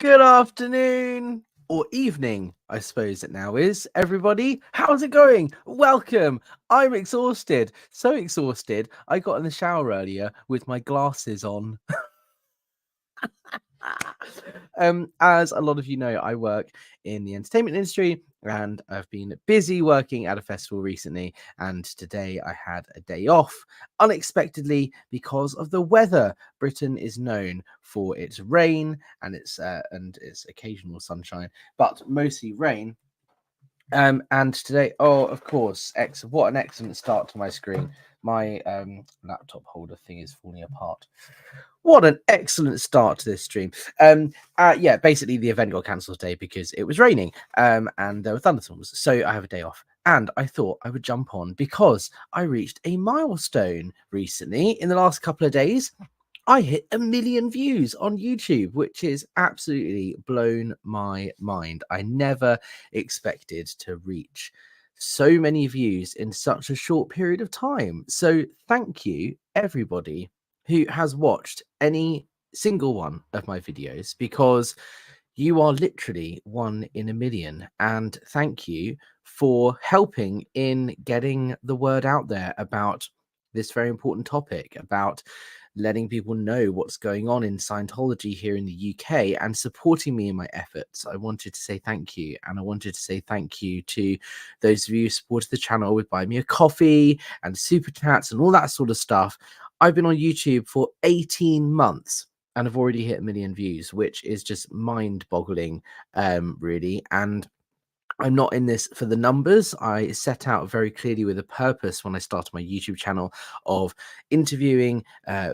Good afternoon or evening, I suppose it now is. Everybody, how's it going? Welcome. I'm exhausted. So exhausted. I got in the shower earlier with my glasses on. As a lot of you know, I work in the entertainment industry and I've been busy working at a festival recently. And today I had a day off unexpectedly because of the weather. Britain is known for its rain and its occasional sunshine, but mostly rain. And today, oh, of course, what an excellent start to my screen. My laptop holder thing is falling apart. What an excellent start to this stream. Yeah, basically the event got cancelled today because it was raining and there were thunderstorms. So I have a day off. And I thought I would jump on because I reached a milestone recently in the last couple of days. I hit 1 million views on YouTube, which is absolutely blown my mind. I never expected to reach so many views in such a short period of time. So thank you, everybody who has watched any single one of my videos, because you are literally 1 in a million. And thank you for helping in getting the word out there about this very important topic, about letting people know what's going on in Scientology here in the UK and supporting me in my efforts. I wanted to say thank you. And I wanted to say thank you to those of you who supported the channel with buying me a coffee and super chats and all that sort of stuff. I've been on YouTube for 18 months and I've already hit 1 million views, which is just mind-boggling, really. And I'm not in this for the numbers. I set out very clearly with a purpose when I started my YouTube channel of interviewing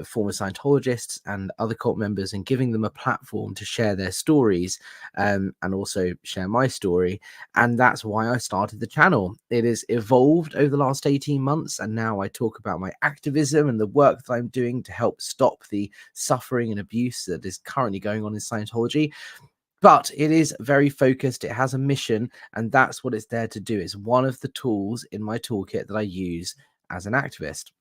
former Scientologists and other cult members and giving them a platform to share their stories and also share my story. And that's why I started the channel. It has evolved over the last 18 months. And now I talk about my activism and the work that I'm doing to help stop the suffering and abuse that is currently going on in Scientology. But it is very focused. It has a mission, and that's what it's there to do. It's one of the tools in my toolkit that I use as an activist.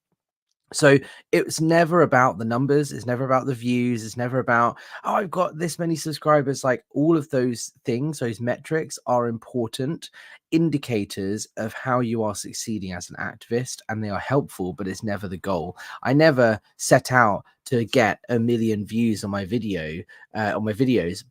So it's never about the numbers. It's never about the views. It's never about, oh, I've got this many subscribers. Like, all of those things, those metrics are important indicators of how you are succeeding as an activist, and they are helpful, but it's never the goal. I never set out to get 1 million views on my videos,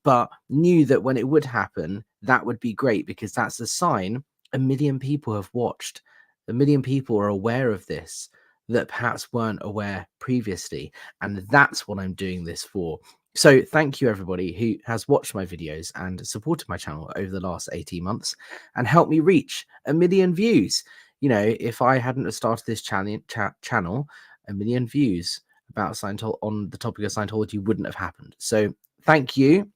but knew that when it would happen, that would be great, because that's a sign 1 million people have watched. 1 million people are aware of this that perhaps weren't aware previously. And that's what I'm doing this for. So thank you, everybody who has watched my videos and supported my channel over the last 18 months and helped me reach 1 million views. You know, if I hadn't have started this channel, 1 million views about Scientology on the topic of Scientology wouldn't have happened. So thank you.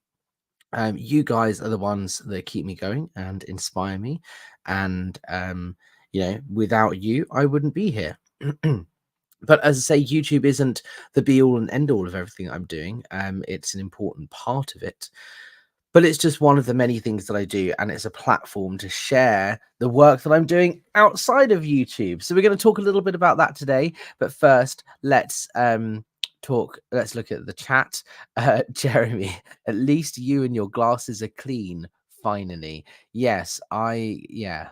You guys are the ones that keep me going and inspire me. And, you know, without you, I wouldn't be here. But as I say, YouTube isn't the be all and end all of everything I'm doing. It's an important part of it, but it's just one of the many things that I do, and it's a platform to share the work that I'm doing outside of YouTube. So we're going to talk a little bit about that today. But first, let's look at the chat. Jeremy, at least you and your glasses are clean. Finally, yes, yeah.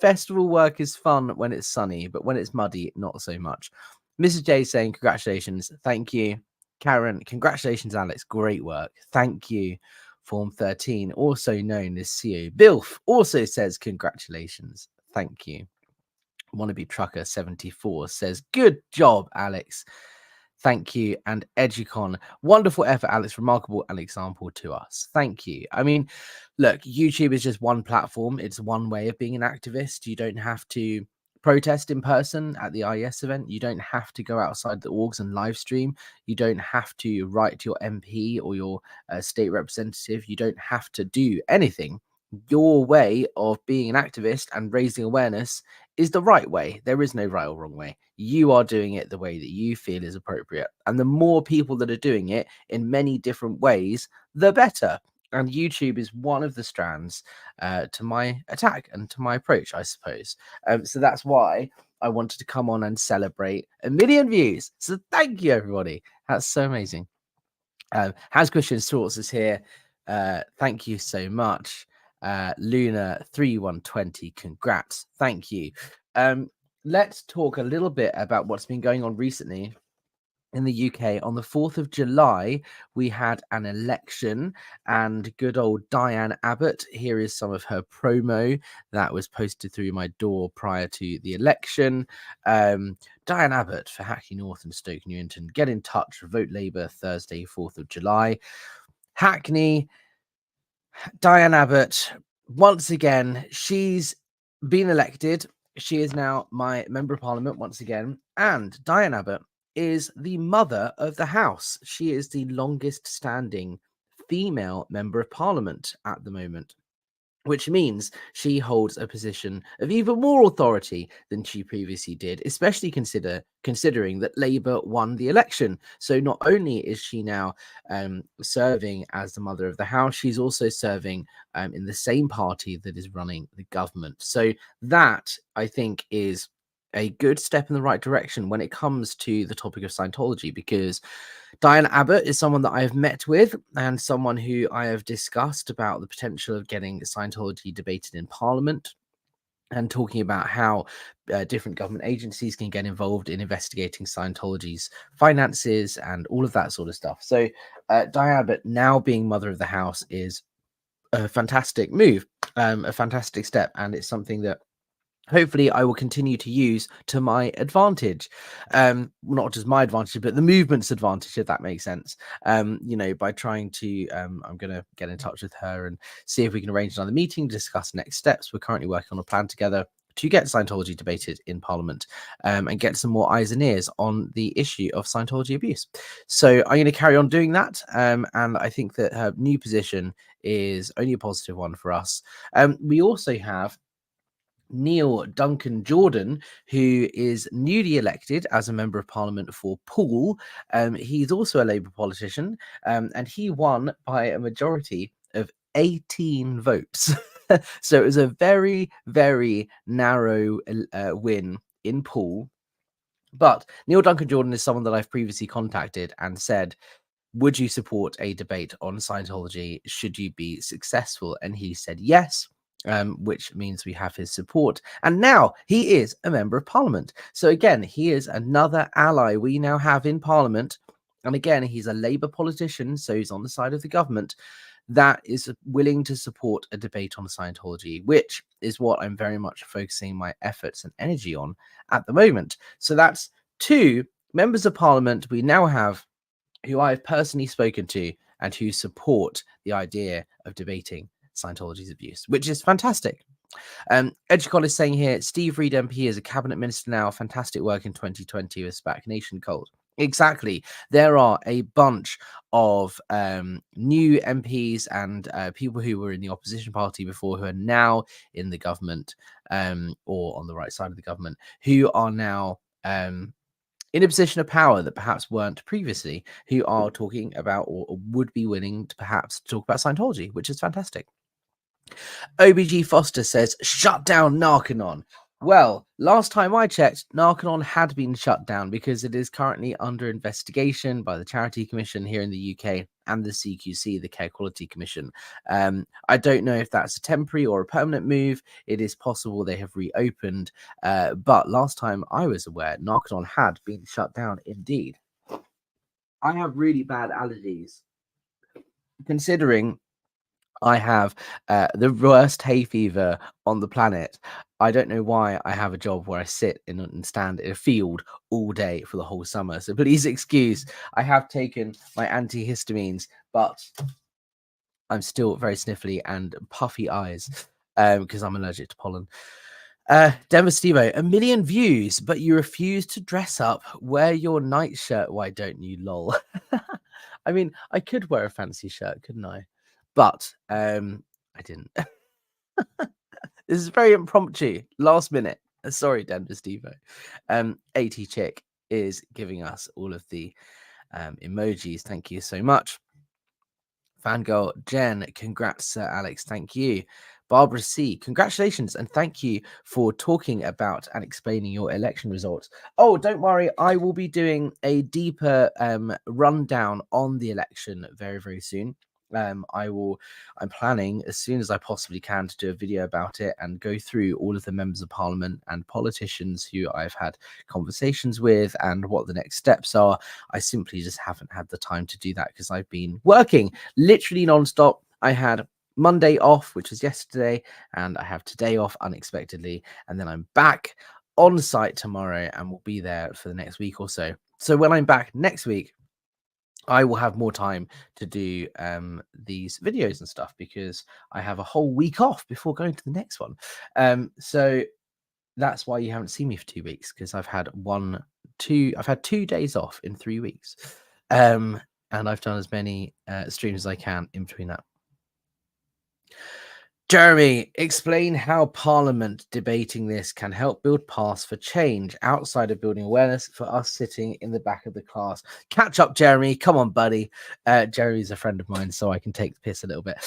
Festival work is fun when it's sunny, but when it's muddy, not so much. Mrs. J saying, congratulations. Thank you. Karen, congratulations, Alex. Great work. Thank you. Form 13, also known as CO. Bilf also says, congratulations. Thank you. Wannabe Trucker 74 says, good job, Alex. Thank you. And Educon, wonderful effort, Alex. Remarkable and example to us. Thank you. I mean, look, YouTube is just one platform. It's one way of being an activist. You don't have to protest in person at the IES event. You don't have to go outside the orgs and live stream. You don't have to write to your MP or your state representative. You don't have to do anything. Your way of being an activist and raising awareness is the right way. There is no right or wrong way. You are doing it the way that you feel is appropriate. And the more people that are doing it in many different ways, the better. And YouTube is one of the strands to my attack and to my approach, I suppose. So that's why I wanted to come on and celebrate 1 million views. So thank you, everybody. That's so amazing. Has Christian's thoughts is here. Thank you so much. Luna 3120, congrats. Thank you. Let's talk a little bit about what's been going on recently in the UK. On the 4th of July, we had an election, and good old Diane Abbott. Here is some of her promo that was posted through my door prior to the election. Diane Abbott for Hackney North and Stoke Newington. Get in touch. Vote Labour Thursday, 4th of July. Hackney, Diane Abbott, once again, she's been elected. She is now my member of parliament once again. And Diane Abbott is the mother of the house. She is the longest standing female member of parliament at the moment, which means she holds a position of even more authority than she previously did, especially considering that Labour won the election. So not only is she now serving as the mother of the house, she's also serving in the same party that is running the government. So that, I think, is a good step in the right direction when it comes to the topic of Scientology, because Diane Abbott is someone that I have met with and someone who I have discussed about the potential of getting Scientology debated in Parliament, and talking about how different government agencies can get involved in investigating Scientology's finances and all of that sort of stuff. So Diane Abbott now being mother of the house is a fantastic move, a fantastic step, and it's something that hopefully I will continue to use to my advantage. Not just my advantage, but the movement's advantage, if that makes sense. By trying to, I'm going to get in touch with her and see if we can arrange another meeting to discuss next steps. We're currently working on a plan together to get Scientology debated in Parliament, and get some more eyes and ears on the issue of Scientology abuse. So I'm going to carry on doing that. And I think that her new position is only a positive one for us. We also have Neil Duncan Jordan, who is newly elected as a member of parliament for Poole. He's also a Labour politician, and he won by a majority of 18 votes. So it was a very, very narrow win in Poole. But Neil Duncan Jordan is someone that I've previously contacted and said, would you support a debate on Scientology should you be successful? And he said yes, which means we have his support. And now he is a member of parliament. So again, he is another ally we now have in parliament. And again, he's a Labour politician, so he's on the side of the government that is willing to support a debate on Scientology, which is what I'm very much focusing my efforts and energy on at the moment. So that's two members of parliament we now have who I've personally spoken to and who support the idea of debating Scientology's abuse, which is fantastic. Educol is saying here, Steve Reed MP is a cabinet minister now. Fantastic work in 2020 with SPAC Nation cult. Exactly. There are a bunch of new MPs and people who were in the opposition party before who are now in the government, or on the right side of the government, who are now in a position of power that perhaps weren't previously, who are talking about or would be willing to perhaps talk about Scientology, which is fantastic. OBG Foster says, shut down Narconon. Well, last time I checked, Narconon had been shut down because it is currently under investigation by the Charity Commission here in the UK and the CQC, the Care Quality Commission. I don't know if that's a temporary or a permanent move. It is possible they have reopened. But last time I was aware, Narconon had been shut down indeed. I have really bad allergies, considering I have the worst hay fever on the planet. I don't know why I have a job where I sit in and stand in a field all day for the whole summer. So please excuse, I have taken my antihistamines, but I'm still very sniffly and puffy eyes because I'm allergic to pollen. Denver Stevo, 1 million views, but you refuse to dress up. Wear your nightshirt. Why don't you, lol? I mean, I could wear a fancy shirt, couldn't I? But I didn't. This is very impromptu, last minute. Sorry, Denver Stevo. AT Chick is giving us all of the emojis. Thank you so much. Fangirl Jen, congrats, Sir Alex. Thank you. Barbara C, congratulations and thank you for talking about and explaining your election results. Oh, don't worry, I will be doing a deeper rundown on the election very, very soon. I'm planning as soon as I possibly can to do a video about it and go through all of the members of parliament and politicians who I've had conversations with and what the next steps are. I simply just haven't had the time to do that because I've been working literally non-stop. I had Monday off, which was yesterday, and I have today off unexpectedly, and then I'm back on site tomorrow and will be there for the next week or so. So when I'm back next week, I will have more time to do these videos and stuff because I have a whole week off before going to the next one. So that's why you haven't seen me for 2 weeks, because I've had 2 days off in 3 weeks. And I've done as many streams as I can in between that. Jeremy, explain how Parliament debating this can help build paths for change outside of building awareness for us sitting in the back of the class. Catch up, Jeremy. Come on, buddy. Jeremy's a friend of mine, so I can take the piss a little bit.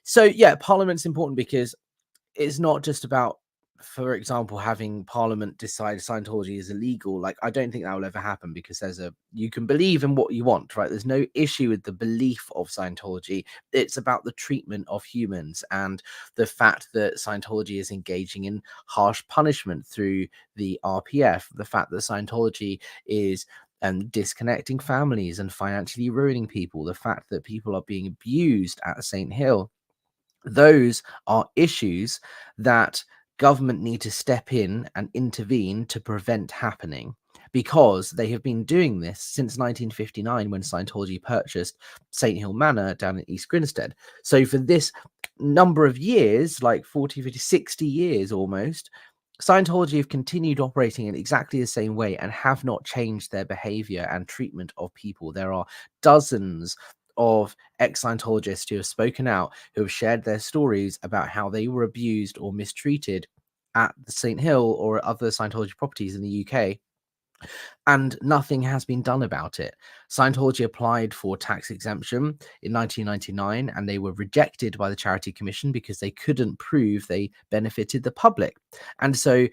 So yeah, Parliament's important because it's not just about, for example, having Parliament decide Scientology is illegal. Like, I don't think that will ever happen because you can believe in what you want, right? There's no issue with the belief of Scientology. It's about the treatment of humans and the fact that Scientology is engaging in harsh punishment through the RPF, the fact that Scientology is disconnecting families and financially ruining people, the fact that people are being abused at St. Hill. Those are issues that government need to step in and intervene to prevent happening, because they have been doing this since 1959 when Scientology purchased St. Hill Manor down in East Grinstead. So for this number of years, like 40, 50, 60 years almost, Scientology have continued operating in exactly the same way and have not changed their behavior and treatment of people. There are dozens of ex-Scientologists who have spoken out, who have shared their stories about how they were abused or mistreated at the St. Hill or other Scientology properties in the UK, and nothing has been done about it. Scientology applied for tax exemption in 1999 and they were rejected by the Charity Commission because they couldn't prove they benefited the public. And so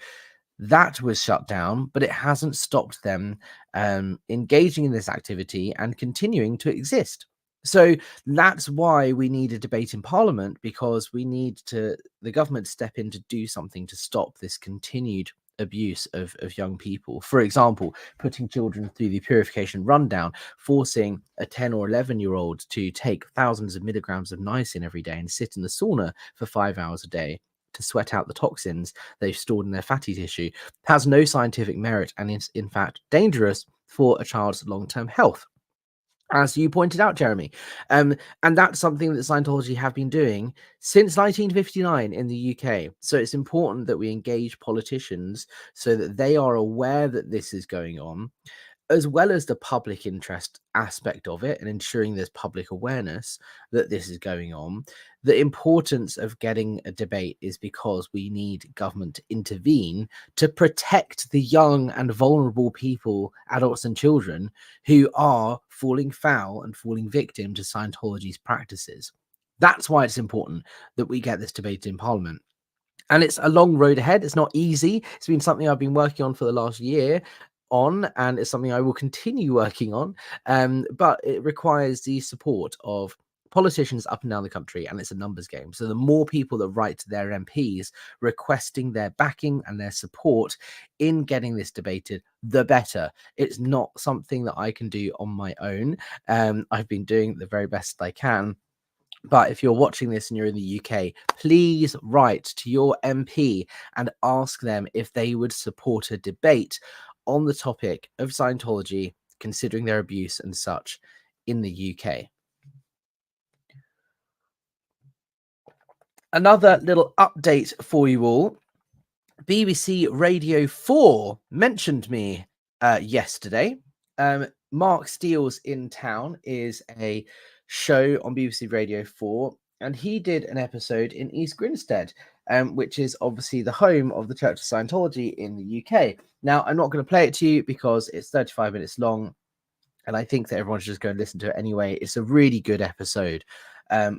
that was shut down, but it hasn't stopped them engaging in this activity and continuing to exist. So that's why we need a debate in Parliament, because we need the government step in to do something to stop this continued abuse of young people. For example, putting children through the purification rundown, forcing a 10 or 11-year-old to take thousands of milligrams of niacin every day and sit in the sauna for 5 hours a day to sweat out the toxins they've stored in their fatty tissue, has no scientific merit and is in fact dangerous for a child's long-term health, as you pointed out, Jeremy. And that's something that Scientology have been doing since 1959 in the UK. So it's important that we engage politicians so that they are aware that this is going on, as well as the public interest aspect of it and ensuring there's public awareness that this is going on. The importance of getting a debate is because we need government to intervene to protect the young and vulnerable people, adults and children, who are falling foul and falling victim to Scientology's practices. That's why it's important that we get this debate in Parliament. And it's a long road ahead. It's not easy. It's been something I've been working on for the last year and it's something I will continue working on. But it requires the support of politicians up and down the country, and it's a numbers game. So the more people that write to their MPs requesting their backing and their support in getting this debated, the better. It's not something that I can do on my own. I've been doing the very best I can. But if you're watching this and you're in the UK, please write to your MP and ask them if they would support a debate on the topic of Scientology, considering their abuse and such in the UK. Another little update for you all. BBC Radio 4 mentioned me yesterday. Mark Steele's In Town is a show on BBC Radio 4, and he did an episode in East Grinstead, which is obviously the home of the Church of Scientology in the UK. Now, I'm not going to play it to you because it's 35 minutes long, and I think that everyone should just go and listen to it anyway. It's a really good episode.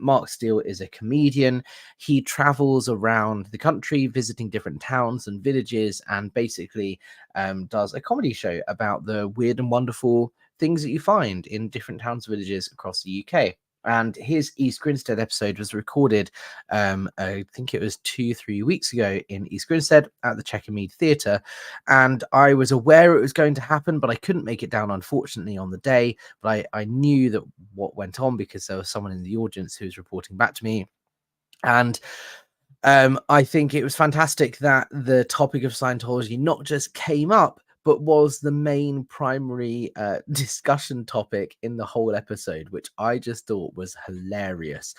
Mark Steele is a comedian. He travels around the country visiting different towns and villages, and basically does a comedy show about the weird and wonderful things that you find in different towns and villages across the UK. And his East Grinstead episode was recorded, I think it was 2-3 weeks ago in East Grinstead at the Chequer Mead Theatre. And I was aware it was going to happen, but I couldn't make it down, unfortunately, on the day. But I knew that what went on because there was someone in the audience who was reporting back to me. And I think it was fantastic that the topic of Scientology not just came up, but was the main primary discussion topic in the whole episode, which I just thought was hilarious.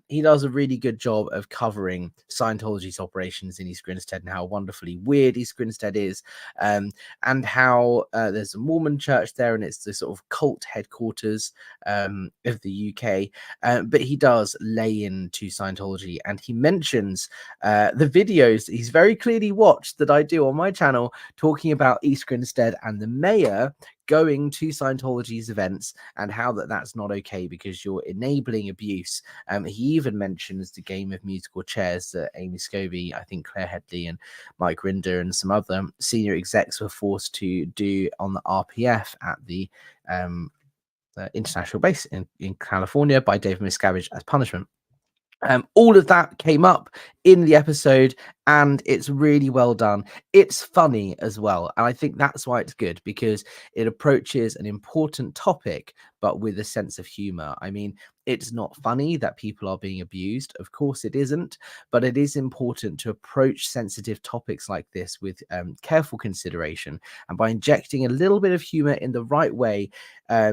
He does a really good job of covering Scientology's operations in East Grinstead and how wonderfully weird East Grinstead is, and how there's a Mormon church there, and it's the sort of cult headquarters of the UK. But he does lay into Scientology, and he mentions the videos that he's very clearly watched that I do on my channel, talking about East Grinstead and the mayor going to Scientology's events, and how that's not okay because you're enabling abuse. He even mentions the game of musical chairs that Amy Scobie, I think Claire Headley and Mike Rinder and some other senior execs were forced to do on the RPF at the international base in California by David Miscavige as punishment. All of that came up in the episode, and it's really well done. It's funny as well, and I think that's why it's good, because it approaches an important topic but with a sense of humor. I mean, it's not funny that people are being abused, of course it isn't, but it is important to approach sensitive topics like this with careful consideration, and by injecting a little bit of humor in the right way,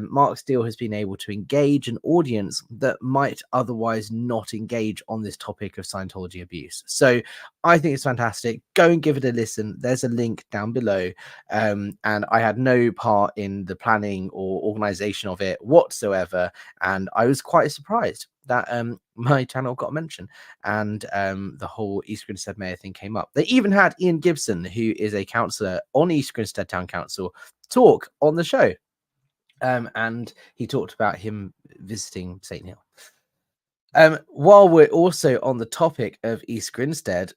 Mark Steele has been able to engage an audience that might otherwise not engage on this topic of Scientology abuse. So I think it's fantastic. Go and give it a listen. There's a link down below. And I had no part in the planning or organization of it whatsoever. And I was quite surprised that my channel got mentioned, and the whole East Grinstead Mayor thing came up. They even had Ian Gibson, who is a councillor on East Grinstead Town Council, talk on the show. And he talked about him visiting St. Hill. While we're also on the topic of East Grinstead,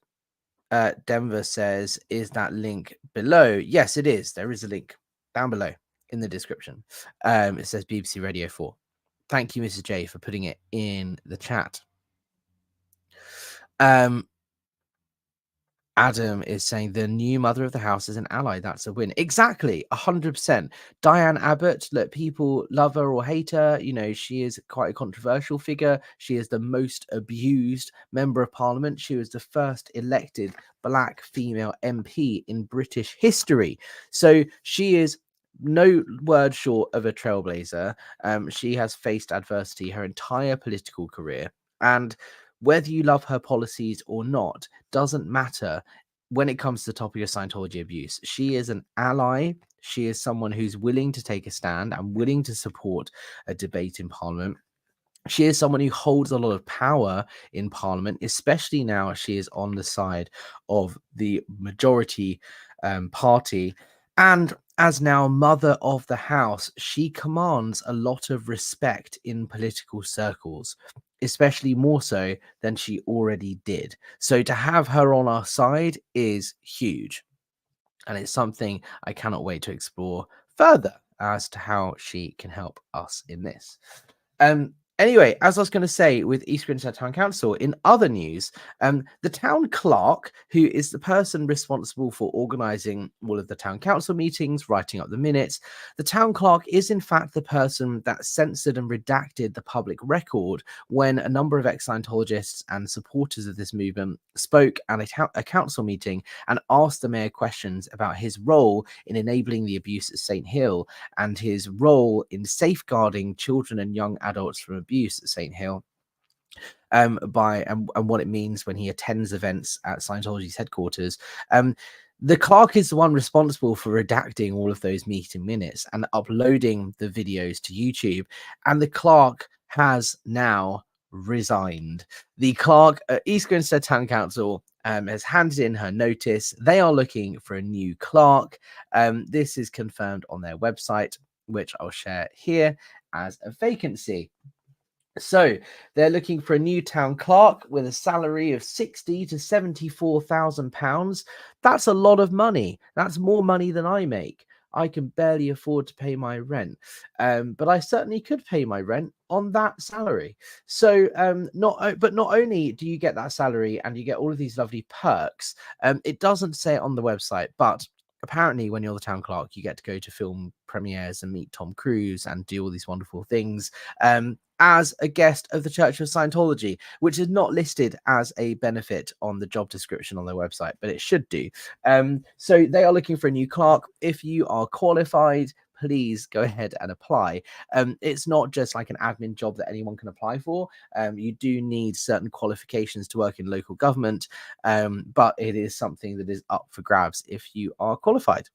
Denver says, is that link below? Yes, it is. There is a link down below in the description. It says BBC Radio 4. Thank you, Mrs. J, for putting it in the chat. Adam is saying the new mother of the house is an ally. That's a win. Exactly. 100%. Diane Abbott, let people love her or hate her. You know, she is quite a controversial figure. She is the most abused member of parliament. She was the first elected black female MP in British history. So she is no word short of a trailblazer. She has faced adversity her entire political career. And whether you love her policies or not doesn't matter when it comes to the topic of Scientology abuse. She is an ally. She is someone who's willing to take a stand and willing to support a debate in Parliament. She is someone who holds a lot of power in Parliament, especially now she is on the side of the majority party. And as now mother of the house, she commands a lot of respect in political circles, especially more so than she already did. So to have her on our side is huge. And it's something I cannot wait to explore further as to how she can help us in this. Anyway, as I was going to say, with East Grinstead Town Council, in other news, the town clerk, who is the person responsible for organising all of the town council meetings, writing up the minutes, the town clerk is in fact the person that censored and redacted the public record when a number of ex-Scientologists and supporters of this movement spoke at a council meeting and asked the mayor questions about his role in enabling the abuse at St. Hill and his role in safeguarding children and young adults from abuse at St. Hill, and what it means when he attends events at Scientology's headquarters. The clerk is the one responsible for redacting all of those meeting minutes and uploading the videos to YouTube, and the clerk has now resigned. The clerk at East Grinstead Town Council has handed in her notice. They are looking for a new clerk. This is confirmed on their website. which I'll share here as a vacancy. So they're looking for a new town clerk with a salary of 60 to 74,000 pounds. That's a lot of money. That's more money than I make. I can barely afford to pay my rent, but I certainly could pay my rent on that salary. So, but not only do you get that salary and you get all of these lovely perks, it doesn't say it on the website, but apparently when you're the town clerk, you get to go to film premieres and meet Tom Cruise and do all these wonderful things. As a guest of the Church of Scientology, which is not listed as a benefit on the job description on their website, but it should do. So they are looking for a new clerk. If you are qualified, please go ahead and apply. It's not just like an admin job that anyone can apply for. You do need certain qualifications to work in local government, but it is something that is up for grabs if you are qualified.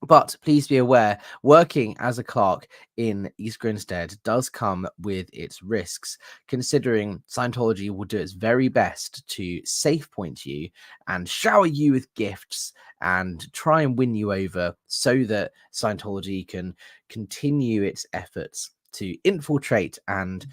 But please be aware, working as a clerk in East Grinstead does come with its risks, considering Scientology will do its very best to safe point you and shower you with gifts and try and win you over so that Scientology can continue its efforts to infiltrate and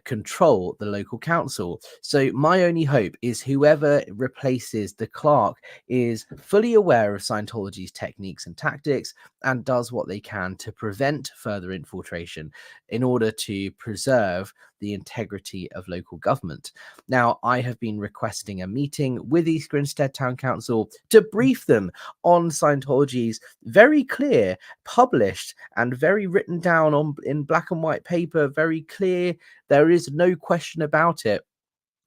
control the local council. So my only hope is whoever replaces the clerk is fully aware of Scientology's techniques and tactics and does what they can to prevent further infiltration in order to preserve the integrity of local government. Now, I have been requesting a meeting with East Grinstead Town Council to brief them on Scientology's very clear, published, and very written down in black and white paper, very clear. There is no question about it.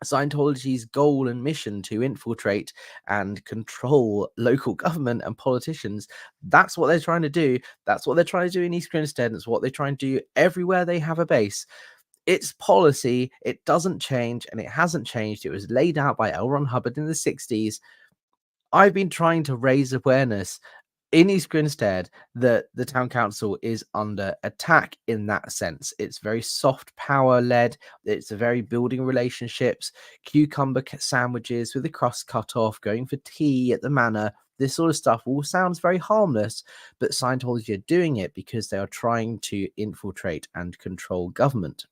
Scientology's goal and mission to infiltrate and control local government and politicians. That's what they're trying to do. That's what they're trying to do in East Grinstead. It's what they try and do everywhere they have a base. It's policy. It doesn't change, and it hasn't changed. It was laid out by L. Ron Hubbard in the 60s. I've been trying to raise awareness in East Grinstead that the town council is under attack in that sense. It's very soft power led. It's a very building relationships, cucumber sandwiches with the crust cut off, going for tea at the manor. This sort of stuff all sounds very harmless, but Scientology are doing it because they are trying to infiltrate and control government.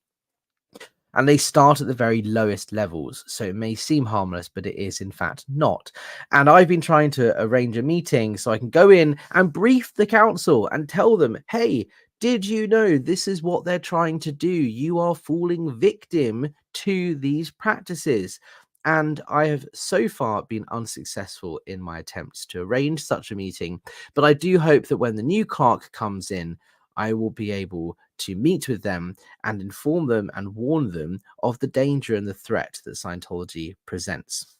And they start at the very lowest levels. So it may seem harmless, but it is in fact not. And I've been trying to arrange a meeting so I can go in and brief the council and tell them, hey, did you know this is what they're trying to do? You are falling victim to these practices. And I have so far been unsuccessful in my attempts to arrange such a meeting. But I do hope that when the new clerk comes in, I will be able to meet with them and inform them and warn them of the danger and the threat that Scientology presents.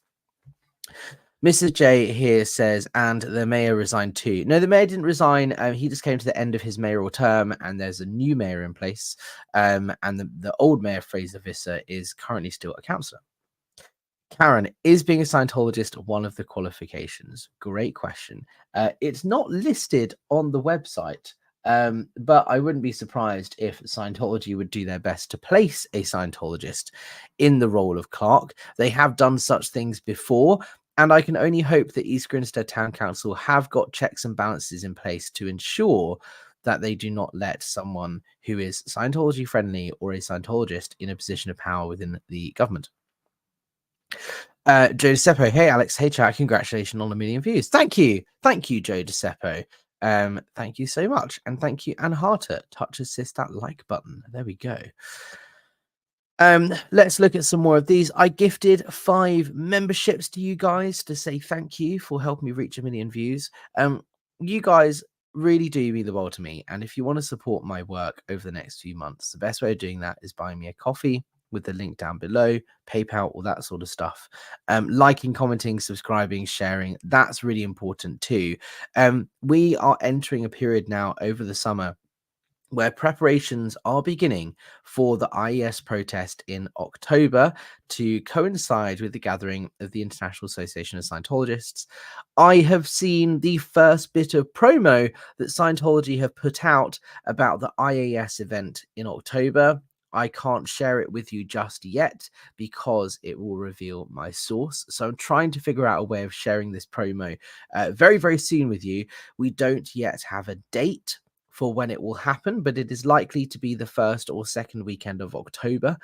Mrs. J here says, and the mayor resigned too. No, the mayor didn't resign. He just came to the end of his mayoral term, and there's a new mayor in place. And the old mayor, Fraser Visser, is currently still a councillor. Karen, is being a Scientologist one of the qualifications? Great question. It's not listed on the website. But I wouldn't be surprised if Scientology would do their best to place a Scientologist in the role of clerk. They have done such things before, and I can only hope that East Grinstead Town Council have got checks and balances in place to ensure that they do not let someone who is Scientology friendly or a Scientologist in a position of power within the government. Joe DeSeppo, hey Alex, hey chat, congratulations on 1 million views. Thank you, Joe DeSeppo. Thank you so much, and thank you, Anne Harter. Touch assist that like button. There we go. Let's look at some more of these. I gifted 5 memberships to you guys to say thank you for helping me reach 1 million views. You guys really do mean the world to me, and if you want to support my work over the next few months, the best way of doing that is buying me a coffee with the link down below, PayPal, all that sort of stuff. Liking, commenting, subscribing, sharing, that's really important too. We are entering a period now over the summer where preparations are beginning for the IES protest in October to coincide with the gathering of the International Association of Scientologists. I have seen the first bit of promo that Scientology have put out about the IAS event in October. I can't share it with you just yet because it will reveal my source. So I'm trying to figure out a way of sharing this promo very, very soon with you. We don't yet have a date for when it will happen, but it is likely to be the first or second weekend of October.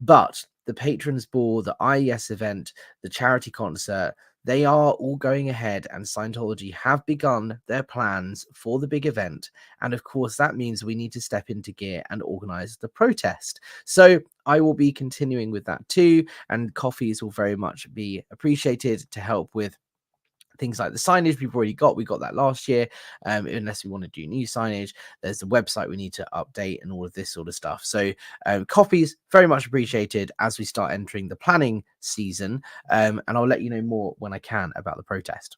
But the Patrons Ball, the IES event, the charity concert, they are all going ahead, and Scientology have begun their plans for the big event. And of course, that means we need to step into gear and organize the protest. So I will be continuing with that too, and coffees will very much be appreciated to help with things like the signage we've already got. We got that last year. Unless we want to do new signage, there's the website we need to update and all of this sort of stuff. So coffees very much appreciated as we start entering the planning season. And I'll let you know more when I can about the protest.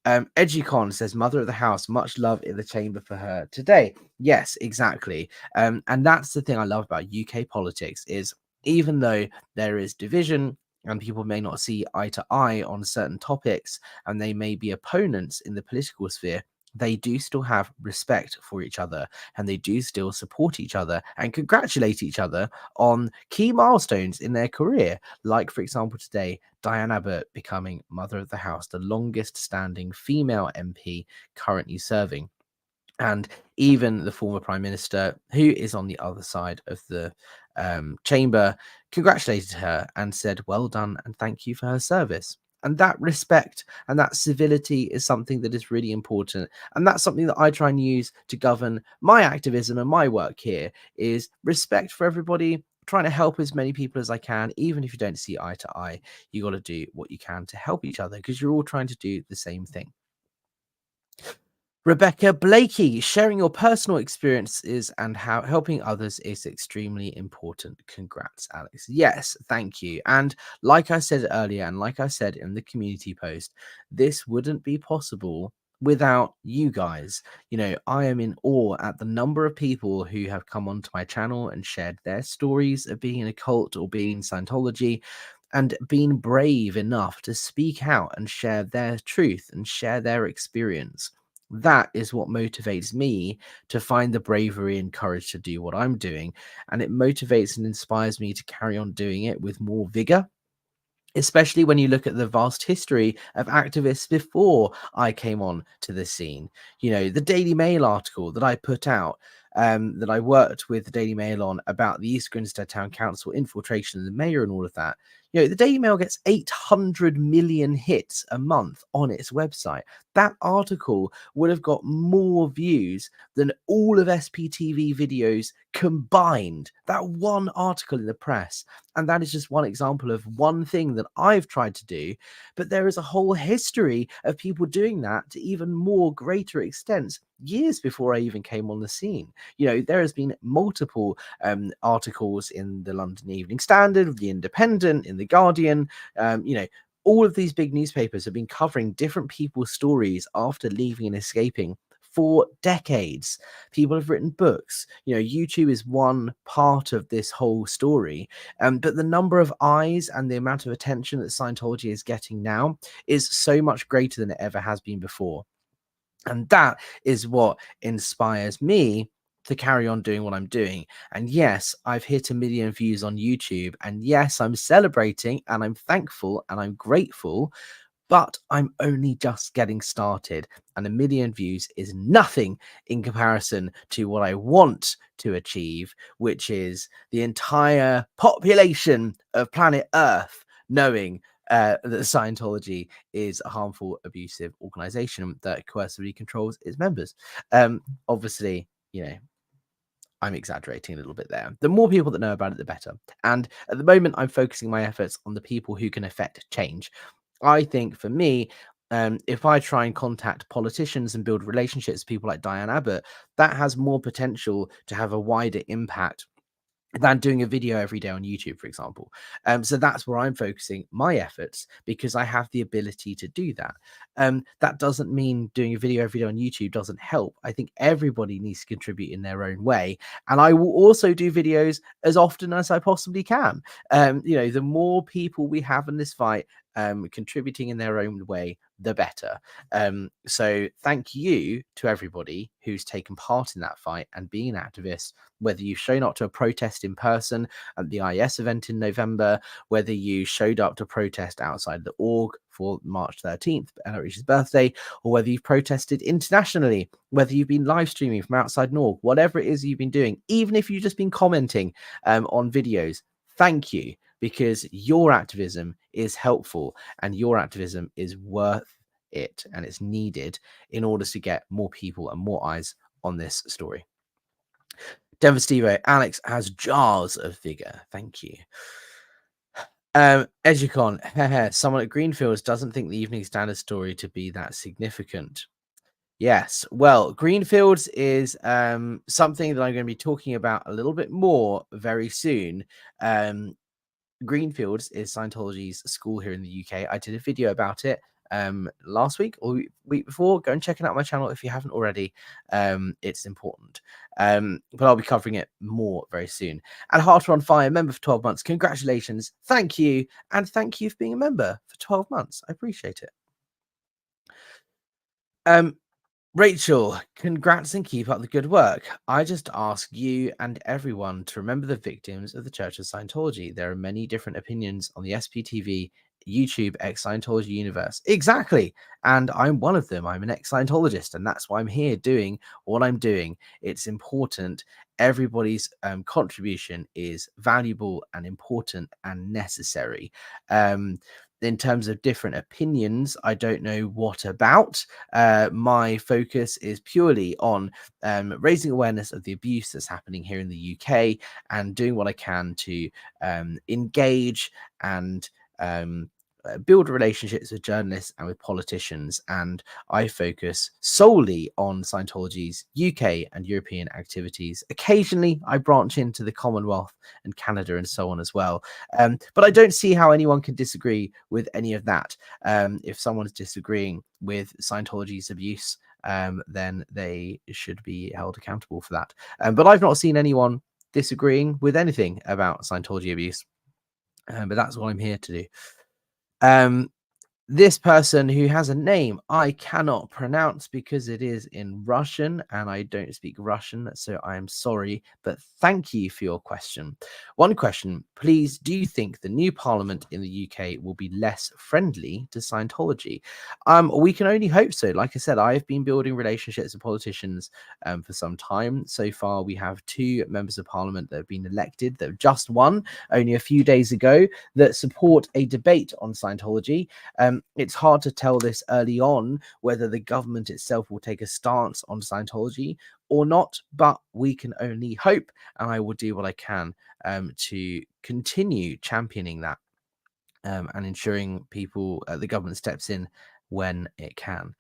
Edgycon says, Mother of the House, much love in the chamber for her today. Yes, exactly. And that's the thing I love about UK politics is, even though there is division and people may not see eye to eye on certain topics, and they may be opponents in the political sphere, they do still have respect for each other, and they do still support each other and congratulate each other on key milestones in their career. Like, for example, today, Diane Abbott becoming Mother of the House, the longest standing female MP currently serving. And even the former Prime Minister, who is on the other side of the chamber, congratulated her and said, well done and thank you for her service. And that respect and that civility is something that is really important. And that's something that I try and use to govern my activism and my work here, is respect for everybody, trying to help as many people as I can. Even if you don't see eye to eye, you got to do what you can to help each other, because you're all trying to do the same thing. Rebecca Blakey, sharing your personal experiences and how helping others is extremely important. Congrats, Alex. Yes, thank you. And like I said earlier, and like I said in the community post, this wouldn't be possible without you guys. You know, I am in awe at the number of people who have come onto my channel and shared their stories of being in a cult or being in Scientology, and being brave enough to speak out and share their truth and share their experience. That is what motivates me to find the bravery and courage to do what I'm doing. And it motivates and inspires me to carry on doing it with more vigor, especially when you look at the vast history of activists before I came on to the scene. You know, the Daily Mail article that I put out, that I worked with the Daily Mail on, about the East Grinstead Town Council infiltration of the mayor and all of that. You know, the Daily Mail gets 800 million hits a month on its website. That article would have got more views than all of SPTV videos combined. That one article in the press. And that is just one example of one thing that I've tried to do. But there is a whole history of people doing that to even more greater extents years before I even came on the scene. You know, there has been multiple articles in the London Evening Standard, the Independent, in the Guardian, you know, all of these big newspapers have been covering different people's stories after leaving and escaping for decades. People have written books. You know, YouTube is one part of this whole story. But the number of eyes and the amount of attention that Scientology is getting now is so much greater than it ever has been before. And that is what inspires me to carry on doing what I'm doing. And yes, I've hit 1 million views on YouTube. And yes, I'm celebrating and I'm thankful and I'm grateful. But I'm only just getting started, and 1 million views is nothing in comparison to what I want to achieve, which is the entire population of planet Earth knowing that Scientology is a harmful, abusive organization that coercively controls its members. Obviously, you know, I'm exaggerating a little bit there. The more people that know about it, the better. And at the moment, I'm focusing my efforts on the people who can affect change. I think for me, if I try and contact politicians and build relationships with people like Diane Abbott, that has more potential to have a wider impact than doing a video every day on YouTube, for example. So that's where I'm focusing my efforts, because I have the ability to do that. That doesn't mean doing a video every day on YouTube doesn't help. I think everybody needs to contribute in their own way. And I will also do videos as often as I possibly can. You know, the more people we have in this fight, contributing in their own way, the better. So thank you to everybody who's taken part in that fight and being an activist, whether you've shown up to a protest in person at the IS event in November, whether you showed up to protest outside the org for March 13th, Richard's birthday, or whether you've protested internationally, whether you've been live streaming from outside an org, whatever it is you've been doing, even if you've just been commenting on videos, thank you, because your activism is helpful and your activism is worth it and it's needed in order to get more people and more eyes on this story. Denver Stevo, Alex has jars of vigor. Thank you. Educon, someone at Greenfields doesn't think the Evening Standard story to be that significant. Yes, well, Greenfields is something that I'm going to be talking about a little bit more very soon. Greenfields is Scientology's school here in the UK. I did a video about it last week or week before. Go and check it out on my channel if you haven't already. It's important. But I'll be covering it more very soon. And Heart on Fire, member for 12 months. Congratulations. Thank you. And thank you for being a member for 12 months. I appreciate it. Rachel, congrats and keep up the good work. I just ask you and everyone to remember the victims of the Church of Scientology. There are many different opinions on the SPTV, YouTube, ex-Scientology universe. Exactly. And I'm one of them. I'm an ex-Scientologist, and that's why I'm here doing what I'm doing. It's important. Everybody's contribution is valuable and important and necessary. In terms of different opinions, I don't know what about. My focus is purely on raising awareness of the abuse that's happening here in the UK and doing what I can to engage and build relationships with journalists and with politicians. And I focus solely on Scientology's UK and European activities. Occasionally, I branch into the Commonwealth and Canada and so on as well. But I don't see how anyone can disagree with any of that. If someone's disagreeing with Scientology's abuse, then they should be held accountable for that. But I've not seen anyone disagreeing with anything about Scientology abuse. But that's what I'm here to do. This person who has a name I cannot pronounce because it is in Russian and I don't speak Russian, so I am sorry, but thank you for your question. One question, please, do you think the new parliament in the UK will be less friendly to Scientology? We can only hope so. Like I said, I've been building relationships with politicians for some time. So far, we have 2 members of parliament that have been elected, that have just won only a few days ago, that support a debate on Scientology. It's hard to tell this early on whether the government itself will take a stance on Scientology or not, but we can only hope, and I will do what I can to continue championing that and ensuring people, the government steps in when it can.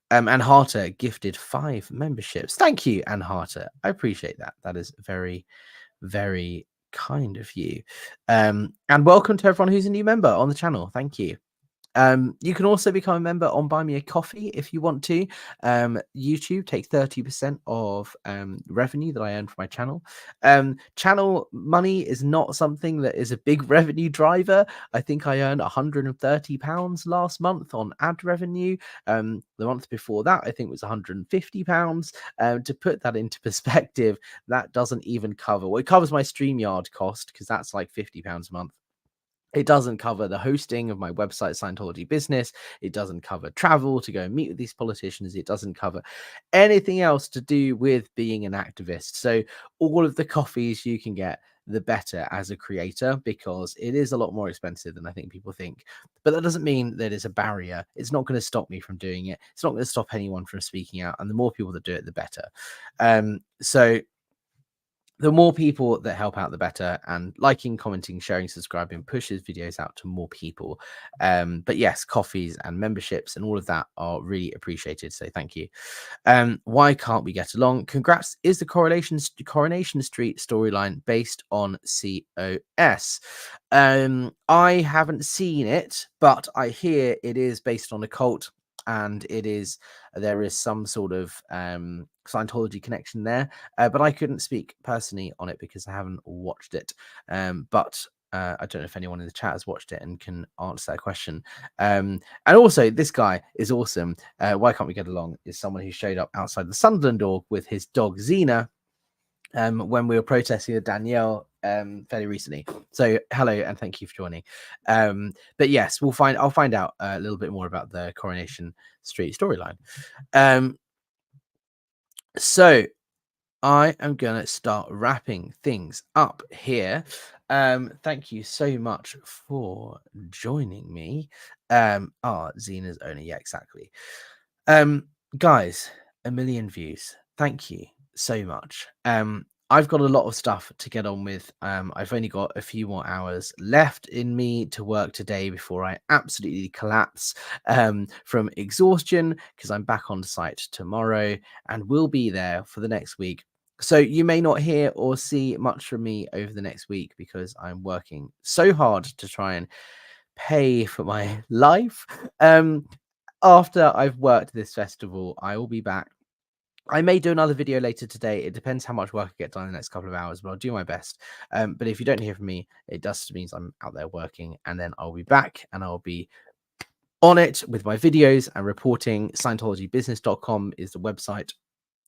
Ann Harter gifted 5 memberships. Thank you, Ann Harter. I appreciate that. That is very, very kind of you. And welcome to everyone who's a new member on the channel. Thank you. You can also become a member on Buy Me a Coffee if you want to. YouTube takes 30% of revenue that I earn from my channel. Channel money is not something that is a big revenue driver. I think I earned £130 last month on ad revenue. The month before that, I think it was £150. To put that into perspective, that doesn't even cover, well, it covers my StreamYard cost because that's like £50 a month. It doesn't cover the hosting of my website, Scientology Business. It doesn't cover travel to go and meet with these politicians. It doesn't cover anything else to do with being an activist. So all of the coffees you can get, the better as a creator, because it is a lot more expensive than I think people think. But that doesn't mean that it's a barrier. It's not going to stop me from doing it. It's not going to stop anyone from speaking out. And the more people that do it, the better. So the more people that help out, the better. And liking, commenting, sharing, subscribing pushes videos out to more people. But yes, coffees and memberships and all of that are really appreciated. So thank you. Why can't we get along? Congrats. Is the Coronation Street storyline based on COS? I haven't seen it, but I hear it is based on a cult. And there is some sort of Scientology connection there, but I couldn't speak personally on it because I haven't watched it. But I don't know if anyone in the chat has watched it and can answer that question. And also, this guy is awesome. Why can't we get along? Is someone who showed up outside the Sunderland org with his dog Xena when we were protesting with Danielle fairly recently. So hello and thank you for joining. But yes, I'll find out a little bit more about the Coronation Street storyline. So I am gonna start wrapping things up here. Thank you so much for joining me. Xena's owner, yeah, exactly. Guys, 1,000,000 views. Thank you so much. I've got a lot of stuff to get on with. I've only got a few more hours left in me to work today before I absolutely collapse from exhaustion, because I'm back on site tomorrow and will be there for the next week. So you may not hear or see much from me over the next week because I'm working so hard to try and pay for my life. After I've worked this festival, I will be back. I may do another video later today. It depends how much work I get done in the next couple of hours, but I'll do my best. But if you don't hear from me, it just means I'm out there working, and then I'll be back and I'll be on it with my videos and reporting. Scientologybusiness.com is the website.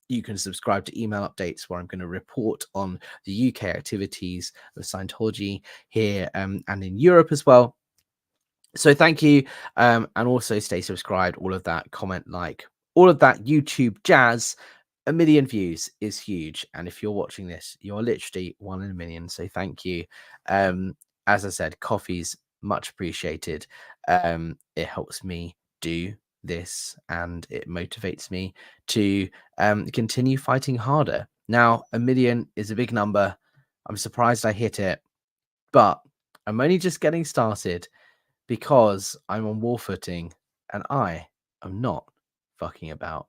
You can subscribe to email updates where I'm going to report on the UK activities of Scientology here and in Europe as well. So thank you, and also stay subscribed, all of that, comment, like, all of that YouTube jazz. 1,000,000 views is huge, and if you're watching this, you're literally 1 in a million, so thank you. As I said, coffee's much appreciated. It helps me do this and it motivates me to continue fighting harder. Now, 1,000,000 is a big number. I'm surprised I hit it, but I'm only just getting started, because I'm on war footing and I am not fucking about.